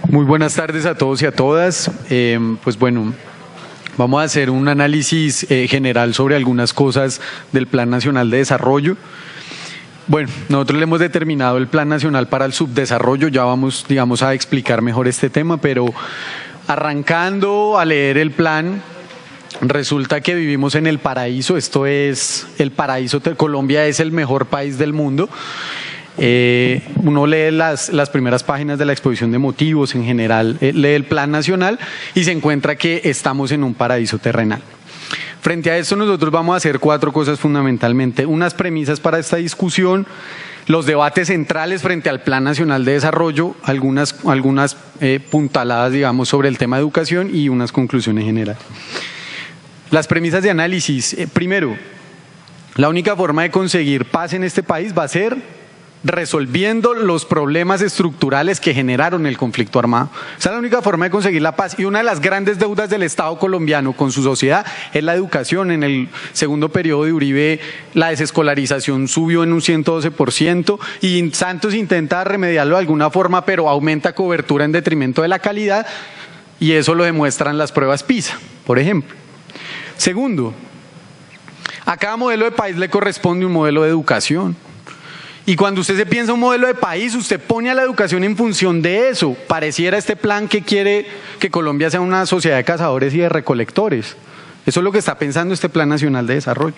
Muy buenas tardes a todos y a todas. Pues bueno, vamos a hacer un análisis general sobre algunas cosas del Plan Nacional de Desarrollo. Bueno, nosotros le hemos determinado el Plan Nacional para el Subdesarrollo, ya vamos, digamos, a explicar mejor este tema, pero arrancando a leer el plan, resulta que vivimos en el paraíso. Esto es el paraíso. Colombia es el mejor país del mundo. Uno lee las primeras páginas de la exposición de motivos, en general lee el Plan Nacional y se encuentra que estamos en un paraíso terrenal. Frente a esto nosotros vamos a hacer cuatro cosas fundamentalmente: unas premisas para esta discusión, los debates centrales frente al Plan Nacional de Desarrollo, algunas puntaladas, digamos, sobre el tema de educación y unas conclusiones generales. Las premisas de análisis. Primero, la única forma de conseguir paz en este país va a ser resolviendo los problemas estructurales que generaron el conflicto armado. Esa es la única forma de conseguir la paz, y una de las grandes deudas del Estado colombiano con su sociedad es la educación. En el segundo periodo de Uribe la desescolarización subió en un 112% y Santos intenta remediarlo de alguna forma, pero aumenta cobertura en detrimento de la calidad, y eso lo demuestran las pruebas PISA, por ejemplo. Segundo, a cada modelo de país le corresponde un modelo de educación. Y cuando usted se piensa un modelo de país, usted pone a la educación en función de eso. Pareciera este plan que quiere que Colombia sea una sociedad de cazadores y de recolectores. Eso es lo que está pensando este Plan Nacional de Desarrollo.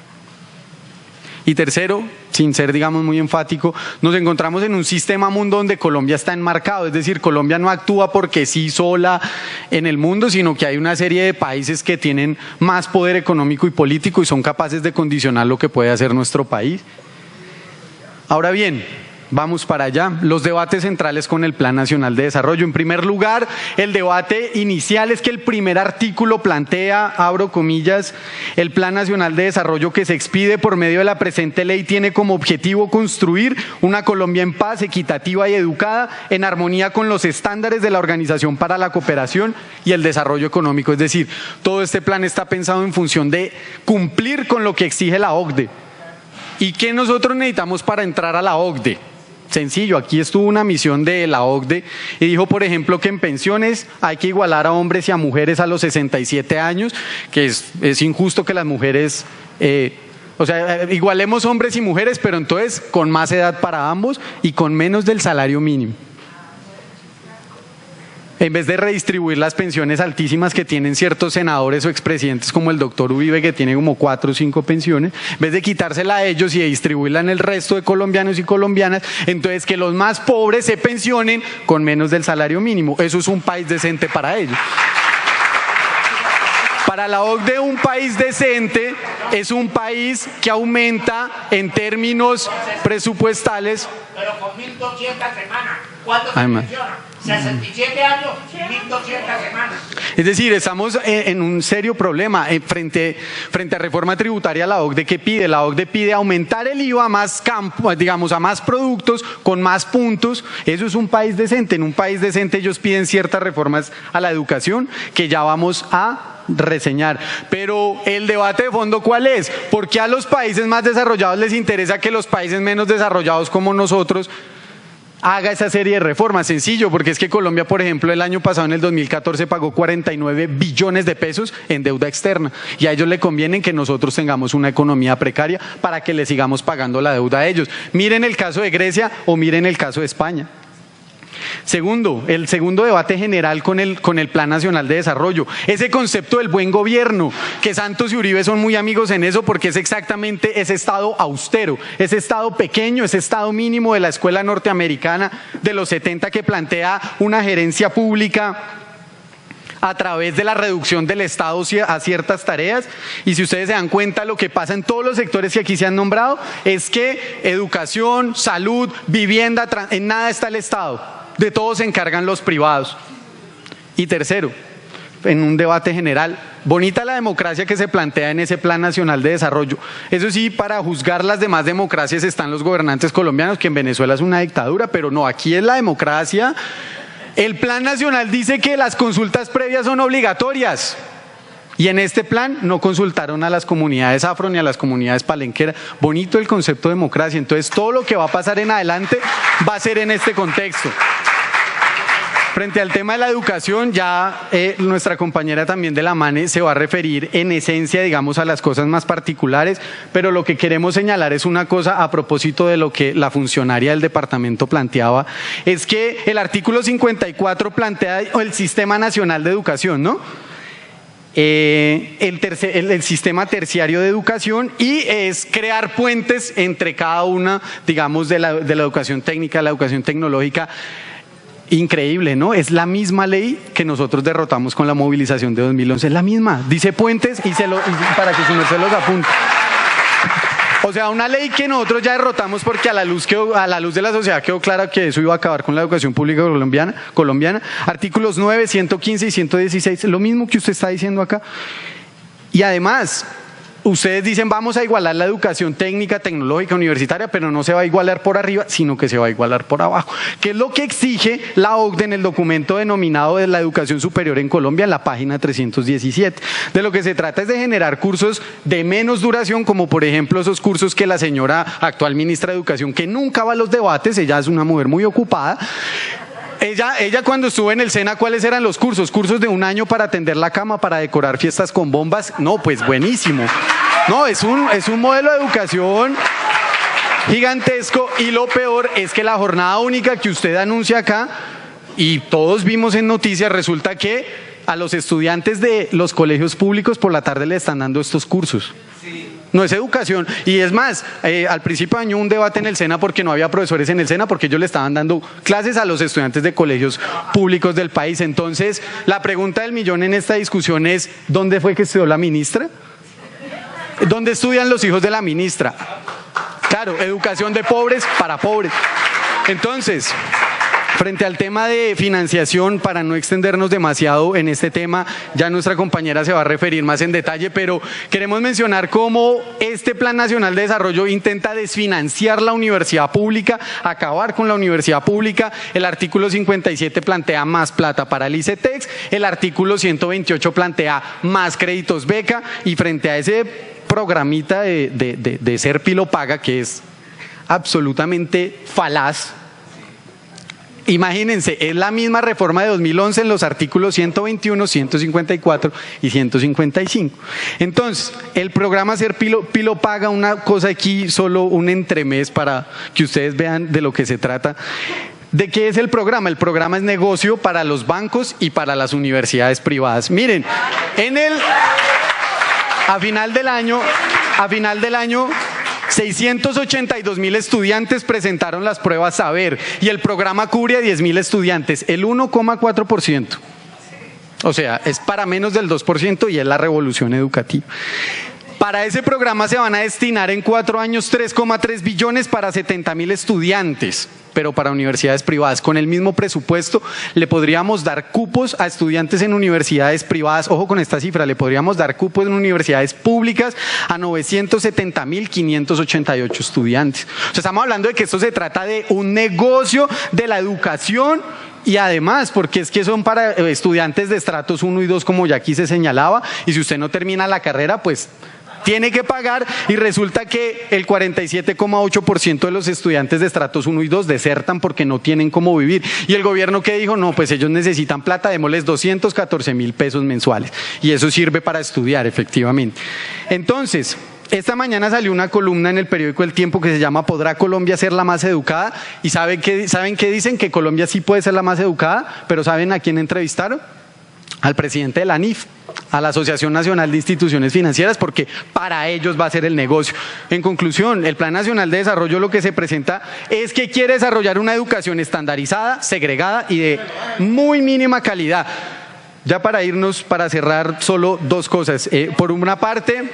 Y tercero, sin ser, digamos, muy enfático, nos encontramos en un sistema mundo donde Colombia está enmarcado. Es decir, Colombia no actúa porque sí sola en el mundo, sino que hay una serie de países que tienen más poder económico y político y son capaces de condicionar lo que puede hacer nuestro país. Ahora bien, vamos para allá. Los debates centrales con el Plan Nacional de Desarrollo. En primer lugar, el debate inicial es que el primer artículo plantea, abro comillas, el Plan Nacional de Desarrollo que se expide por medio de la presente ley tiene como objetivo construir una Colombia en paz, equitativa y educada, en armonía con los estándares de la Organización para la Cooperación y el Desarrollo Económico. Es decir, todo este plan está pensado en función de cumplir con lo que exige la OCDE. ¿Y qué nosotros necesitamos para entrar a la OCDE? Sencillo, aquí estuvo una misión de la OCDE y dijo, por ejemplo, que en pensiones hay que igualar a hombres y a mujeres a los 67 años, que es injusto que las mujeres, igualemos hombres y mujeres, pero entonces con más edad para ambos y con menos del salario mínimo. En vez de redistribuir las pensiones altísimas que tienen ciertos senadores o expresidentes como el doctor Uribe, que tiene como 4 o 5 pensiones, en vez de quitársela a ellos y de distribuirla en el resto de colombianos y colombianas, entonces que los más pobres se pensionen con menos del salario mínimo. Eso es un país decente para ellos. Para la OCDE, un país decente es un país que aumenta en términos presupuestales. Pero con 1.200 semanas, ¿cuánto se menciona? 67 años, 1.200 semanas. Es decir, estamos en un serio problema frente a reforma tributaria. La OCDE, ¿qué pide? La OCDE pide aumentar el IVA a más digamos, a más productos con más puntos. Eso es un país decente. En un país decente ellos piden ciertas reformas a la educación que ya vamos a reseñar. Pero el debate de fondo, ¿cuál es? ¿Por qué a los países más desarrollados les interesa que los países menos desarrollados como nosotros haga esa serie de reformas? Sencillo, porque es que Colombia, por ejemplo, el año pasado, en el 2014, pagó 49 billones de pesos en deuda externa, y a ellos le conviene que nosotros tengamos una economía precaria para que le sigamos pagando la deuda a ellos. Miren el caso de Grecia o miren el caso de España. Segundo, el segundo debate general con el Plan Nacional de Desarrollo, ese concepto del buen gobierno, que Santos y Uribe son muy amigos en eso, porque es exactamente ese Estado austero, ese Estado pequeño, ese Estado mínimo de la escuela norteamericana de los 70, que plantea una gerencia pública a través de la reducción del Estado a ciertas tareas. Y si ustedes se dan cuenta, lo que pasa en todos los sectores que aquí se han nombrado es que educación, salud, vivienda, en nada está el Estado. De todo se encargan los privados. Y tercero, en un debate general, bonita la democracia que se plantea en ese Plan Nacional de Desarrollo. Eso sí, para juzgar las demás democracias están los gobernantes colombianos, que en Venezuela es una dictadura, pero no, aquí es la democracia. El Plan Nacional dice que las consultas previas son obligatorias. Y en este plan no consultaron a las comunidades afro ni a las comunidades palenqueras. Bonito el concepto de democracia. Entonces todo lo que va a pasar en adelante va a ser en este contexto. frente al tema de la educación, ya nuestra compañera también de la MANE se va a referir en esencia, digamos, a las cosas más particulares, pero lo que queremos señalar es una cosa a propósito de lo que la funcionaria del departamento planteaba, es que el artículo 54 plantea el Sistema Nacional de Educación, ¿no? El sistema terciario de educación, y es crear puentes entre cada una, digamos, de la educación técnica, la educación tecnológica. Increíble, ¿no? Es la misma ley que nosotros derrotamos con la movilización de 2011, es la misma, dice puentes y para que su merced los apunte. O sea, una ley que nosotros ya derrotamos porque a la luz de la sociedad quedó clara que eso iba a acabar con la educación pública colombiana. Artículos 9, 115 y 116, lo mismo que usted está diciendo acá. Y además, ustedes dicen vamos a igualar la educación técnica, tecnológica, universitaria, pero no se va a igualar por arriba, sino que se va a igualar por abajo. ¿Qué es lo que exige la OCDE en el documento denominado de la educación superior en Colombia, en la página 317? De lo que se trata es de generar cursos de menos duración, como por ejemplo esos cursos que la señora actual ministra de Educación, que nunca va a los debates, ella es una mujer muy ocupada. Ella cuando estuvo en el SENA, ¿cuáles eran los cursos? Cursos de 1 año para atender la cama, para decorar fiestas con bombas. No, pues buenísimo. No, es un modelo de educación gigantesco, y lo peor es que la jornada única que usted anuncia acá, y todos vimos en noticias, resulta que a los estudiantes de los colegios públicos por la tarde le están dando estos cursos. No es educación. Y es más, al principio de año un debate en el SENA porque no había profesores en el SENA, porque ellos le estaban dando clases a los estudiantes de colegios públicos del país. Entonces, la pregunta del millón en esta discusión es, ¿dónde fue que estudió la ministra? ¿Dónde estudian los hijos de la ministra? Claro, educación de pobres para pobres. Entonces, frente al tema de financiación, para no extendernos demasiado en este tema, ya nuestra compañera se va a referir más en detalle, pero queremos mencionar cómo este Plan Nacional de Desarrollo intenta desfinanciar la universidad pública, acabar con la universidad pública. El artículo 57 plantea más plata para el ICETEX, el artículo 128 plantea más créditos beca, y frente a ese programita de Serpi lo paga, que es absolutamente falaz. Imagínense, es la misma reforma de 2011 en los artículos 121, 154 y 155. Entonces, el programa Serpi lo paga, una cosa aquí, solo un entremés para que ustedes vean de lo que se trata. ¿De qué es el programa? El programa es negocio para los bancos y para las universidades privadas. Miren, a final del año 682,000 estudiantes presentaron las pruebas Saber, y el programa cubre a 10,000 estudiantes, el 1,4%. O sea, es para menos del 2%, y es la revolución educativa. Para ese programa se van a destinar en 4 años 3,3 billones para 70,000 estudiantes, pero para universidades privadas. Con el mismo presupuesto le podríamos dar cupos a estudiantes en universidades privadas. Ojo con esta cifra, le podríamos dar cupos en universidades públicas a 970,588 estudiantes. O sea, estamos hablando de que esto se trata de un negocio de la educación. Y además, porque es que son para estudiantes de estratos 1 y 2, como ya aquí se señalaba, y si usted no termina la carrera, pues tiene que pagar, y resulta que el 47,8% de los estudiantes de estratos 1 y 2 desertan porque no tienen cómo vivir. Y el gobierno, ¿qué dijo? No, pues ellos necesitan plata, démosles 214,000 pesos mensuales. Y eso sirve para estudiar, efectivamente. Entonces, esta mañana salió una columna en el periódico El Tiempo que se llama ¿Podrá Colombia ser la más educada? Y ¿saben qué dicen? Que Colombia sí puede ser la más educada, pero ¿saben a quién entrevistaron? Al presidente de la ANIF, a la Asociación Nacional de Instituciones Financieras, porque para ellos va a ser el negocio. En conclusión, el Plan Nacional de Desarrollo lo que se presenta es que quiere desarrollar una educación estandarizada, segregada y de muy mínima calidad. Ya para irnos, para cerrar, solo 2 cosas. Por una parte,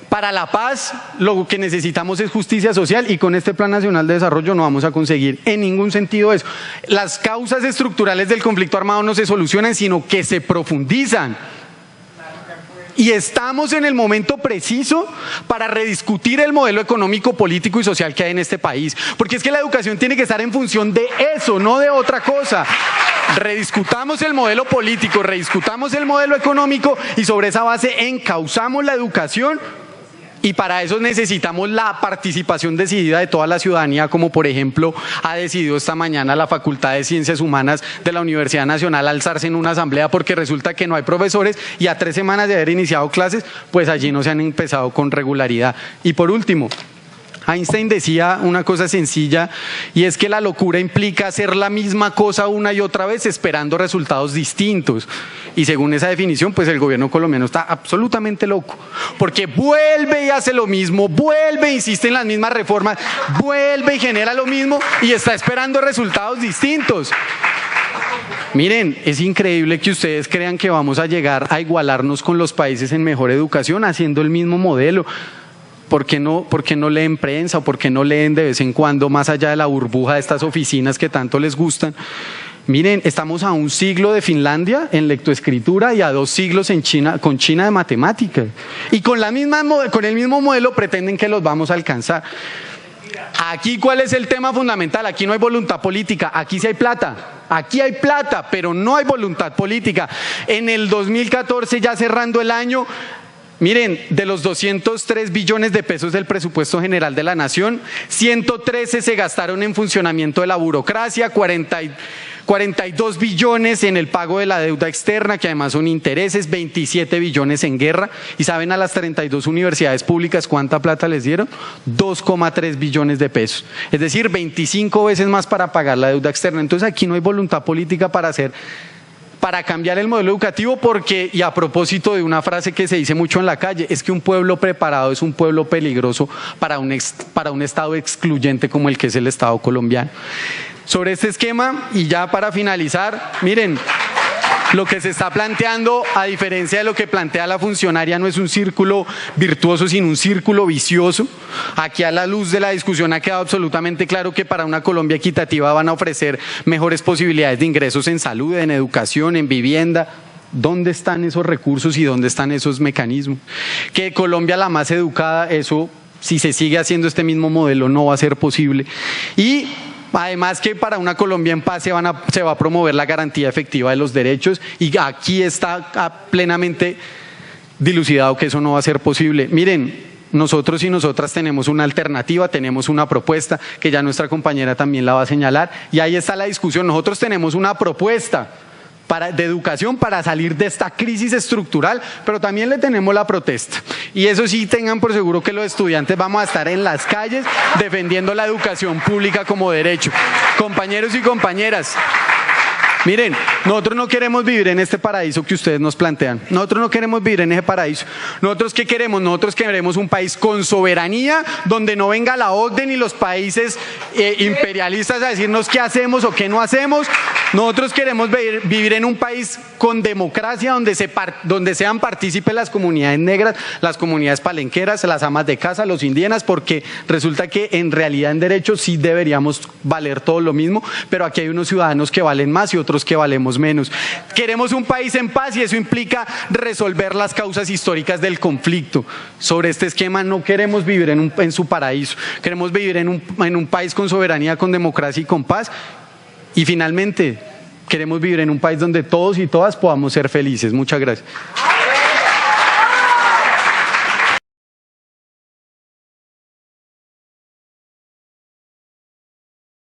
para la paz, lo que necesitamos es justicia social, y con este Plan Nacional de Desarrollo no vamos a conseguir en ningún sentido eso. Las causas estructurales del conflicto armado no se solucionan, sino que se profundizan. Y estamos en el momento preciso para rediscutir el modelo económico, político y social que hay en este país. Porque es que la educación tiene que estar en función de eso, no de otra cosa. Rediscutamos el modelo político, rediscutamos el modelo económico, y sobre esa base encauzamos la educación Y para eso necesitamos la participación decidida de toda la ciudadanía, como por ejemplo ha decidido esta mañana la Facultad de Ciencias Humanas de la Universidad Nacional alzarse en una asamblea porque resulta que no hay profesores y a 3 semanas de haber iniciado clases, pues allí no se han empezado con regularidad. Y por último, Einstein decía una cosa sencilla y es que la locura implica hacer la misma cosa una y otra vez esperando resultados distintos. Y según esa definición, pues el gobierno colombiano está absolutamente loco, porque vuelve y hace lo mismo, vuelve e insiste en las mismas reformas, vuelve y genera lo mismo y está esperando resultados distintos. Miren, es increíble que ustedes crean que vamos a llegar a igualarnos con los países en mejor educación haciendo el mismo modelo. ¿Por qué no leen prensa o por qué no leen de vez en cuando más allá de la burbuja de estas oficinas que tanto les gustan? Miren, estamos a 1 siglo de Finlandia en lectoescritura y a 2 siglos con China de matemáticas. Y con el mismo modelo pretenden que los vamos a alcanzar. Aquí, ¿cuál es el tema fundamental? Aquí no hay voluntad política, aquí sí hay plata. Aquí hay plata, pero no hay voluntad política. En el 2014, ya cerrando el año, miren, de los 203 billones de pesos del presupuesto general de la nación, 113 se gastaron en funcionamiento de la burocracia, 42 billones en el pago de la deuda externa, que además son intereses, 27 billones en guerra. ¿Y saben a las 32 universidades públicas cuánta plata les dieron? 2,3 billones de pesos. Es decir, 25 veces más para pagar la deuda externa. Entonces aquí no hay voluntad política para cambiar el modelo educativo porque, y a propósito de una frase que se dice mucho en la calle, es que un pueblo preparado es un pueblo peligroso para un Estado excluyente como el que es el Estado colombiano. Sobre este esquema, y ya para finalizar, miren, lo que se está planteando, a diferencia de lo que plantea la funcionaria, no es un círculo virtuoso, sino un círculo vicioso. Aquí a la luz de la discusión ha quedado absolutamente claro que para una Colombia equitativa van a ofrecer mejores posibilidades de ingresos en salud, en educación, en vivienda. ¿Dónde están esos recursos y dónde están esos mecanismos? Que Colombia la más educada, eso, si se sigue haciendo este mismo modelo, no va a ser posible. Y además que para una Colombia en paz se va a promover la garantía efectiva de los derechos y aquí está plenamente dilucidado que eso no va a ser posible. Miren, nosotros y nosotras tenemos una alternativa, tenemos una propuesta que ya nuestra compañera también la va a señalar y ahí está la discusión. Nosotros tenemos una propuesta de educación para salir de esta crisis estructural, pero también le tenemos la protesta. Y eso sí, tengan por seguro que los estudiantes vamos a estar en las calles defendiendo la educación pública como derecho. Compañeros y compañeras, miren, nosotros no queremos vivir en este paraíso que ustedes nos plantean. Nosotros no queremos vivir en ese paraíso. ¿Nosotros qué queremos? Nosotros queremos un país con soberanía, donde no venga la OCDE ni los países imperialistas a decirnos qué hacemos o qué no hacemos. Nosotros queremos vivir en un país con democracia, donde sean partícipes las comunidades negras, las comunidades palenqueras, las amas de casa, los indígenas, porque resulta que en realidad en derecho sí deberíamos valer todo lo mismo, pero aquí hay unos ciudadanos que valen más y otros que valemos menos. Queremos un país en paz y eso implica resolver las causas históricas del conflicto. Sobre este esquema no queremos vivir en su paraíso, queremos vivir en un país con soberanía, con democracia y con paz. Y finalmente, queremos vivir en un país donde todos y todas podamos ser felices. Muchas gracias.